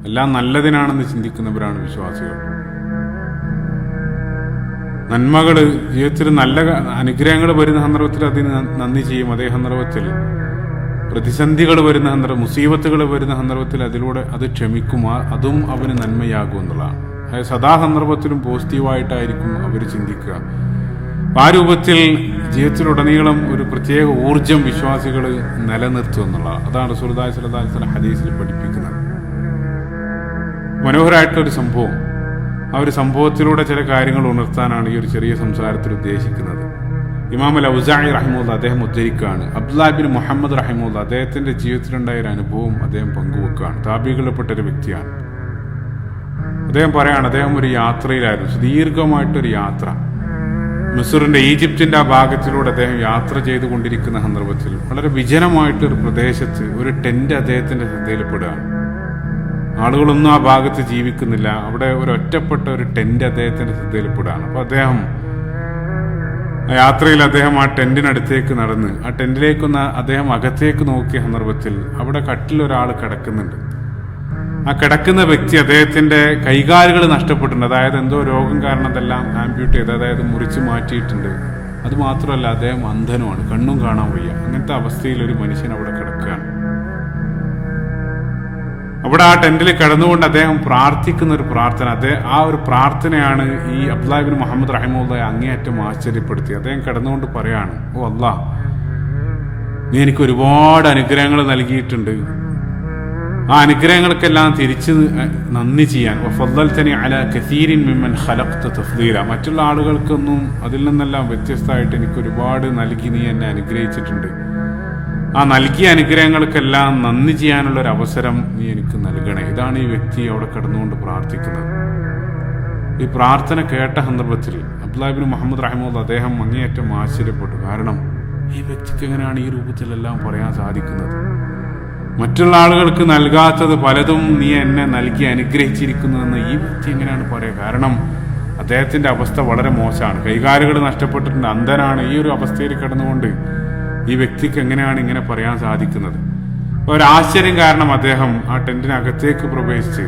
എല്ലാം നല്ലതിനാണെന്ന് ചിന്തിക്കുന്നവരാണ് വിശ്വാസികൾ. നന്മകൾ ജീവിതത്തിൽ നല്ല അനുഗ്രഹങ്ങൾ വരുന്ന സന്ദർഭത്തിൽ അതിന് നന്ദി ചെയ്യും. അതേ സന്ദർഭത്തിൽ പ്രതിസന്ധികൾ വരുന്ന സന്ദർഭം, മുസീബത്തുകൾ വരുന്ന സന്ദർഭത്തിൽ അതിലൂടെ അത് ക്ഷമിക്കും. അതും അവന് നന്മയാകും എന്നുള്ളതാണ്. അതായത് സദാ സന്ദർഭത്തിലും പോസിറ്റീവായിട്ടായിരിക്കും അവർ ചിന്തിക്കുക. ആ രൂപത്തിൽ ജീവിതത്തിലുടനീളം ഒരു പ്രത്യേക ഊർജം വിശ്വാസികൾ നിലനിർത്തുക എന്നുള്ളതാണ്. അതാണ് റസൂലുള്ളാഹി സ്വല്ലല്ലാഹു അലൈഹി വസല്ലം ഹദീസിൽ പഠിപ്പിക്കുന്നത്. മനോഹരമായിട്ടൊരു സംഭവം, ആ ഒരു സംഭവത്തിലൂടെ ചില കാര്യങ്ങൾ ഉണർത്താനാണ് ഈ ഒരു ചെറിയ സംസാരത്തിൽ ഉദ്ദേശിക്കുന്നത്. ഇമാം അൽ-ഔസാഇ റഹിമഹുല്ലാ അദ്ദേഹം ഉദ്ധരിക്കുകയാണ്, അബ്ദുല്ലാഹ് ഇബ്നു മുഹമ്മദ് റഹിമഹുല്ലാ അദ്ദേഹത്തിന്റെ ജീവിതത്തിലുണ്ടായ ഒരു അനുഭവം അദ്ദേഹം പങ്കുവെക്കുകയാണ്. താബികളിൽപ്പെട്ട ഒരു വ്യക്തിയാണ്. അദ്ദേഹം പറയാണ്, അദ്ദേഹം ഒരു യാത്രയിലായിരുന്നു, സുദീർഘമായിട്ടൊരു യാത്ര. മിസ്റിന്റെ, ഈജിപ്തിന്റെ ആ ഭാഗത്തിലൂടെ അദ്ദേഹം യാത്ര ചെയ്തുകൊണ്ടിരിക്കുന്ന സന്ദർഭത്തിൽ വളരെ വിജനമായിട്ടൊരു പ്രദേശത്ത് ഒരു ടെന്റ് അദ്ദേഹത്തിന്റെ ശ്രദ്ധയിൽപ്പെടുകയാണ്. ആളുകളൊന്നും ആ ഭാഗത്ത് ജീവിക്കുന്നില്ല. അവിടെ ഒരു ഒറ്റപ്പെട്ട ഒരു ടെന്റ് അദ്ദേഹത്തിന്റെ ശ്രദ്ധയിൽപ്പെടുകയാണ്. അപ്പൊ അദ്ദേഹം യാത്രയിൽ അദ്ദേഹം ആ ടെന്റിനടുത്തേക്ക് നടന്ന് ആ ടെന്റിലേക്കൊന്ന് അദ്ദേഹം അകത്തേക്ക് നോക്കിയ സന്ദർഭത്തിൽ അവിടെ കട്ടിലൊരാൾ കിടക്കുന്നുണ്ട്. ആ കിടക്കുന്ന വ്യക്തി അദ്ദേഹത്തിന്റെ കൈകാലുകൾ നഷ്ടപ്പെട്ടിട്ടുണ്ട്. അതായത് എന്തോ രോഗം കാരണം അതെല്ലാം ആംപ്യൂട്ട് ചെയ്ത്, അതായത് മുറിച്ച് മാറ്റിയിട്ടുണ്ട്. അത് മാത്രമല്ല അദ്ദേഹം അന്ധനുമാണ്, കണ്ണും കാണാൻ വയ്യ. അങ്ങനത്തെ അവസ്ഥയിൽ ഒരു മനുഷ്യൻ അവിടെ കിടക്കുകയാണ്. അവിടെ ആ ടെന്റിൽ കിടന്നുകൊണ്ട് അദ്ദേഹം പ്രാർത്ഥിക്കുന്ന ഒരു പ്രാർത്ഥന, ആ ഒരു പ്രാർത്ഥനയാണ് ഈ അബ്ദുല്ലാഹ് ഇബ്നു മുഹമ്മദ് റഹിമഹുല്ലാഹ് അങ്ങേയറ്റം ആശ്ചര്യപ്പെടുത്തി. അദ്ദേഹം കിടന്നുകൊണ്ട് പറയാണ്, ഓ അല്ലാഹ്, നീ എനിക്ക് ഒരുപാട് അനുഗ്രഹങ്ങൾ നൽകിയിട്ടുണ്ട്. ആ അനുഗ്രഹങ്ങൾക്കെല്ലാം തിരിച്ച് നന്ദി ചെയ്യാൻ, വഫദ്ദൽതനി അലാ കസീരിൻ മിമ്മൻ ഖലഖ്ത തഫ്ദീല, മറ്റുള്ള ആളുകൾക്കൊന്നും അതിൽ നിന്നെല്ലാം വ്യത്യസ്തമായിട്ട് എനിക്ക് ഒരുപാട് നൽകി നീ എന്നെ അനുഗ്രഹിച്ചിട്ടുണ്ട്. ആ നൽകിയ അനുഗ്രഹങ്ങൾക്കെല്ലാം നന്ദി ചെയ്യാനുള്ള ഒരു അവസരം നീ എനിക്ക് നൽകണേ. ഇതാണ് ഈ വ്യക്തി അവിടെ കിടന്നുകൊണ്ട് പ്രാർത്ഥിക്കുന്നത്. ഈ പ്രാർത്ഥന കേട്ട സന്ദർഭത്തിൽ അബ്ദുല്ലാഹ് ഇബ്നു മുഹമ്മദ് റഹിമഹുല്ലാഹ് അദ്ദേഹം അങ്ങേയറ്റം ആശ്ചര്യപ്പെട്ടു. കാരണം ഈ വ്യക്തിക്ക് എങ്ങനെയാണ് ഈ രൂപത്തിലെല്ലാം പറയാൻ സാധിക്കുന്നത്? മറ്റുള്ള ആളുകൾക്ക് നൽകാത്തത് പലതും നീ എന്നെ നൽകി അനുഗ്രഹിച്ചിരിക്കുന്നതെന്ന് ഈ വ്യക്തി എങ്ങനെയാണ് പറയുക? കാരണം അദ്ദേഹത്തിന്റെ അവസ്ഥ വളരെ മോശമാണ്, കൈകാലുകൾ നഷ്ടപ്പെട്ടിട്ടുണ്ട്, അന്ധനാണ്. ഈ ഒരു അവസ്ഥയിൽ കിടന്നുകൊണ്ട് ഈ വ്യക്തിക്ക് എങ്ങനെയാണ് ഇങ്ങനെ പറയാൻ സാധിക്കുന്നത്? ഒരാശ്ചര്യം കാരണം അദ്ദേഹം ആ ടെന്റിനകത്തേക്ക് പ്രവേശിച്ച്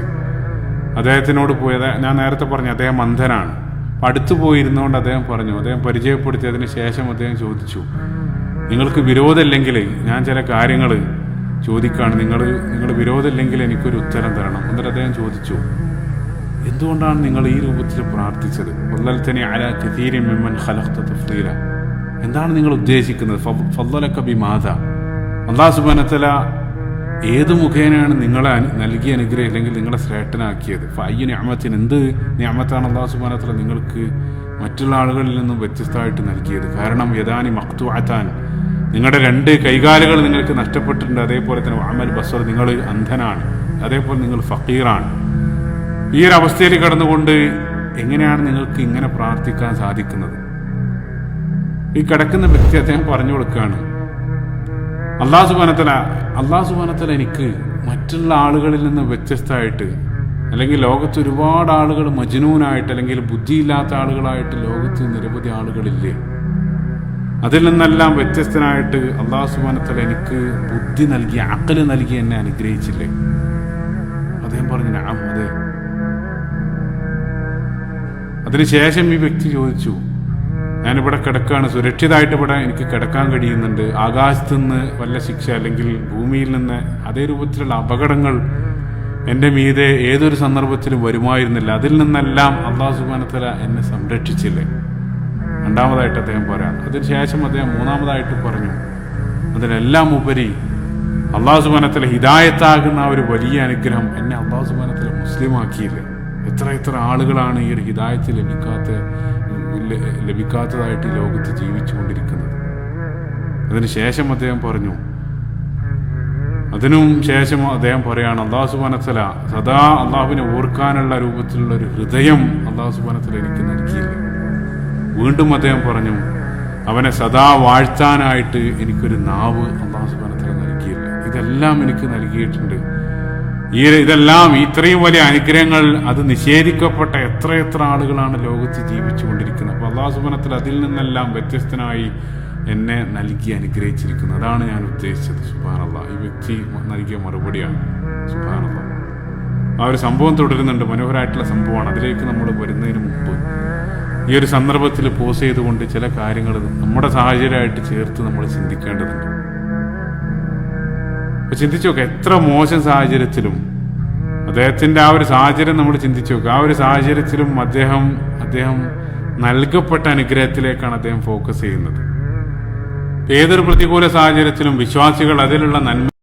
അദ്ദേഹത്തിനോട് പോയത്, ഞാൻ നേരത്തെ പറഞ്ഞു അദ്ദേഹം അന്ധനാണ്. അടുത്തു പോയിരുന്നുകൊണ്ട് അദ്ദേഹം പറഞ്ഞു, അദ്ദേഹം പരിചയപ്പെടുത്തിയതിന് ശേഷം അദ്ദേഹം ചോദിച്ചു, നിങ്ങൾക്ക് വിരോധമില്ലെങ്കിൽ ഞാൻ ചില കാര്യങ്ങൾ ചോദിക്കുകയാണ്, നിങ്ങൾ വിരോധമില്ലെങ്കിൽ എനിക്കൊരു ഉത്തരം തരണം. എന്നിട്ട് അദ്ദേഹം ചോദിച്ചു, എന്തുകൊണ്ടാണ് നിങ്ങൾ ഈ രൂപത്തിൽ പ്രാർത്ഥിച്ചത്? വദ്ദൽതനി അലാ കസീരിൻ മിമ്മൻ ഖലഖ്ത തഫ്ദീല, എന്താണ് നിങ്ങൾ ഉദ്ദേശിക്കുന്നത്? ഫദ്ദലക ബിമാദാ, അല്ലാഹു സുബ്ഹാനഹു വ തആല ഏത് മുഖേനയാണ് നിങ്ങളെ നൽകിയ അനുഗ്രഹം അല്ലെങ്കിൽ നിങ്ങളെ ശ്രേഷ്ഠനാക്കിയത്? ഫഅയ്യു നിഅമത്തിൻ, എന്ത് നിഅമത്താണ് അല്ലാഹു സുബ്ഹാനഹു വ തആല നിങ്ങൾക്ക് മറ്റുള്ള ആളുകളിൽ നിന്നും വ്യത്യസ്തമായിട്ട് നൽകിയത്? കാരണം യദാനി മഖ്തുഅതാൻ, നിങ്ങളുടെ രണ്ട് കൈകാലുകൾ നിങ്ങൾക്ക് നഷ്ടപ്പെട്ടിട്ടുണ്ട്. അതേപോലെ തന്നെ അമൽ ബസ്വർ, നിങ്ങൾ അന്ധനാണ്. അതേപോലെ നിങ്ങൾ ഫക്കീറാണ്. ഈ ഒരു അവസ്ഥയിൽ കടന്നുകൊണ്ട് എങ്ങനെയാണ് നിങ്ങൾക്ക് ഇങ്ങനെ പ്രാർത്ഥിക്കാൻ സാധിക്കുന്നത്? ഈ കിടക്കുന്ന വ്യക്തി അദ്ദേഹം പറഞ്ഞു കൊടുക്കുകയാണ്, അല്ലാഹു സുബ്ഹാനഹു വ തആല എനിക്ക് മറ്റുള്ള ആളുകളിൽ നിന്ന് വ്യത്യസ്തമായിട്ട്, അല്ലെങ്കിൽ ലോകത്ത് ഒരുപാട് ആളുകൾ മജ്നൂനായിട്ട് അല്ലെങ്കിൽ ബുദ്ധിയില്ലാത്ത ആളുകളായിട്ട് ലോകത്ത് നിരവധി ആളുകളില്ലേ? അതിൽ നിന്നെല്ലാം വ്യത്യസ്തനായിട്ട് അല്ലാഹു സുബ്ഹാനഹു വ തആല എനിക്ക് ബുദ്ധി നൽകി, അഖ്ല് നൽകി എന്നെ അനുഗ്രഹിച്ചില്ലേ? അദ്ദേഹം പറഞ്ഞു, നഅം, അതെ. അതിനുശേഷം ഈ വ്യക്തി ചോദിച്ചു, ഞാനിവിടെ കിടക്കുകയാണ്, സുരക്ഷിതമായിട്ട് ഇവിടെ എനിക്ക് കിടക്കാൻ കഴിയുന്നുണ്ട്. ആകാശത്തു നിന്ന് വല്ല ശിക്ഷ അല്ലെങ്കിൽ ഭൂമിയിൽ നിന്ന് അതേ രൂപത്തിലുള്ള അപകടങ്ങൾ എൻ്റെ മീതെ ഏതൊരു സന്ദർഭത്തിലും വരുമായിരുന്നില്ല. അതിൽ നിന്നെല്ലാം അല്ലാഹു സുബ്ഹാനഹു വ തആല എന്നെ സംരക്ഷിച്ചില്ലേ? രണ്ടാമതായിട്ട് അദ്ദേഹം പറയാം. അതിനുശേഷം അദ്ദേഹം മൂന്നാമതായിട്ട് പറഞ്ഞു, അതിനെല്ലാം ഉപരി അല്ലാഹു സുബ്ഹാനഹു വ തആല ഹിദായത്താകുന്ന ഒരു വലിയ അനുഗ്രഹം, എന്നെ അല്ലാഹു സുബ്ഹാനഹു വ തആല മുസ്ലിമാക്കിയില്ലേ? എത്ര ആളുകളാണ് ഈ ഒരു ഹിദായത്ത് ലഭിക്കാത്തതായിട്ട് ഈ ലോകത്ത് ജീവിച്ചുകൊണ്ടിരിക്കുന്നത്. അതിനുശേഷം അദ്ദേഹം പറഞ്ഞു, അതിനും ശേഷം അദ്ദേഹം പറയാണ്, അല്ലാഹു സുബ്ഹാനഹു വ തആല സദാ അള്ളാഹുവിനെ ഓർക്കാനുള്ള രൂപത്തിലുള്ള ഒരു ഹൃദയം അല്ലാഹു സുബ്ഹാനഹു വ തആല എനിക്ക് നൽകിയില്ലേ? വീണ്ടും അദ്ദേഹം പറഞ്ഞു, അവനെ സദാ വാഴ്ത്താനായിട്ട് എനിക്കൊരു നാവ് അല്ലാഹു സുബ്ഹാനഹു വ തആല നൽകിയില്ല? ഇതെല്ലാം എനിക്ക് നൽകിയിട്ടുണ്ട്. ഇതെല്ലാം ഇത്രയും വലിയ അനുഗ്രഹങ്ങൾ അത് നിഷേധിക്കപ്പെട്ട എത്ര ആളുകളാണ് ലോകത്ത് ജീവിച്ചുകൊണ്ടിരിക്കുന്നത്. അപ്പോൾ അല്ലാഹു സുബ്ഹാനഹു വ തആല അതിൽ നിന്നെല്ലാം വ്യത്യസ്തനായി എന്നെ നൽകി അനുഗ്രഹിച്ചിരിക്കുന്നു. അതാണ് ഞാൻ ഉദ്ദേശിച്ചത്. സുബ്ഹാനല്ലാഹ്, ഈ വ്യക്തി നൽകിയ മറുപടിയാണ്. സുബ്ഹാനല്ലാഹ്. ആ ഒരു സംഭവം തുടരുന്നുണ്ട്. മനോഹരമായിട്ടുള്ള സംഭവമാണ്. അതിലേക്ക് നമ്മൾ വരുന്നതിന് മുമ്പ് ഈ ഒരു സന്ദർഭത്തിൽ പോസ് ചെയ്തുകൊണ്ട് ചില കാര്യങ്ങൾ നമ്മുടെ സാഹചര്യമായിട്ട് ചേർത്ത് നമ്മൾ ചിന്തിക്കേണ്ടതുണ്ട്. അപ്പൊ ചിന്തിച്ചു നോക്കുക, എത്ര മോശം സാഹചര്യത്തിലും അദ്ദേഹത്തിന്റെ ആ ഒരു സാഹചര്യം നമ്മൾ ചിന്തിച്ചു നോക്കുക. ആ ഒരു സാഹചര്യത്തിലും അദ്ദേഹം നൽകപ്പെട്ട അനുഗ്രഹത്തിലേക്കാണ് അദ്ദേഹം ഫോക്കസ് ചെയ്യുന്നത്. ഏതൊരു പ്രതികൂല സാഹചര്യത്തിലും വിശ്വാസികൾ അതിലുള്ള നന്മ